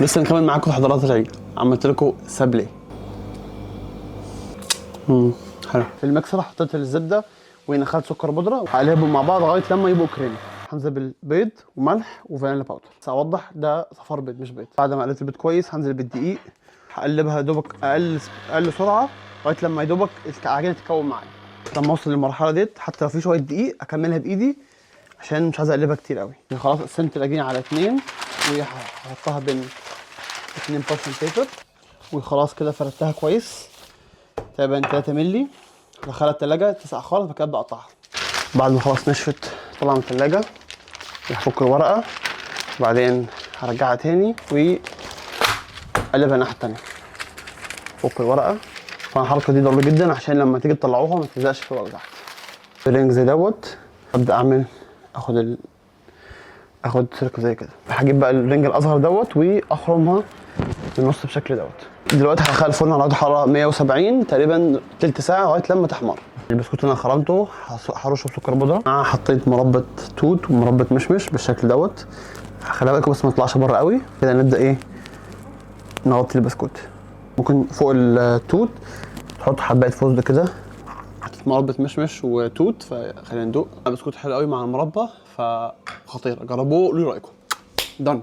لسه نكمل معاكم تحضيرات العيد. عملت لكم سابلي. حلو. في المكسر حطيت الزبده ونخلت سكر بودره وهقلبهم مع بعض لغايه لما يبقوا كريمي. هنزل بالبيض وملح وفانيلا باودر. بس اوضح ده صفار بيض مش بيض. بعد ما قلبت البيض كويس هنزل بالدقيق، هقلبها دوبك اقل سرعه لغايه لما يدوبك العجينه تتكون معايا. لما اوصل للمرحله ديت حتى لو في شويه دقيق اكملها بايدي عشان مش عايز اقلبها كتير قوي. خلاص قسمت العجينه على 2 وهحطها بين 2 بارشن بيبر وخلاص كده فردتها كويس تقريبا 3 مللي. هدخلها التلاجة تسقع خالص بعد كده ابدا اقطعها. بعد ما خلاص نشفت طلعها من التلاجة هفك الورقه وبعدين هرجعها تاني واقلبها الناحيه التانيه. فك الورقه. طبعا الحركه دي ضروري جدا عشان لما تيجي تطلعوها ما تلزقش في الورقه تحت. الرنج زي دوت ابدا اعمل اخد سلك زي كده. هجيب بقى الرنج الاصغر دوت واخرمها في النص بالشكل دوت. دلوقتي هدخل الفرن على درجه حراره 170 تقريبا تلت ساعه لغايه لما تحمر. البسكوت اللي انا خرمته هرشه بسكر بودره. حطيت مربى توت ومربى مشمش بالشكل دوت. هخليها بالكم بس ما تطلعش بره قوي كده. نبدا نغطي البسكوت. ممكن فوق التوت تحط حبايه فستق كده. حطيت مربى مشمش وتوت فخلينا ندوق. بسكوت حلو قوي مع المربى فخطير. جربوه قولوا لي رايكم. دن.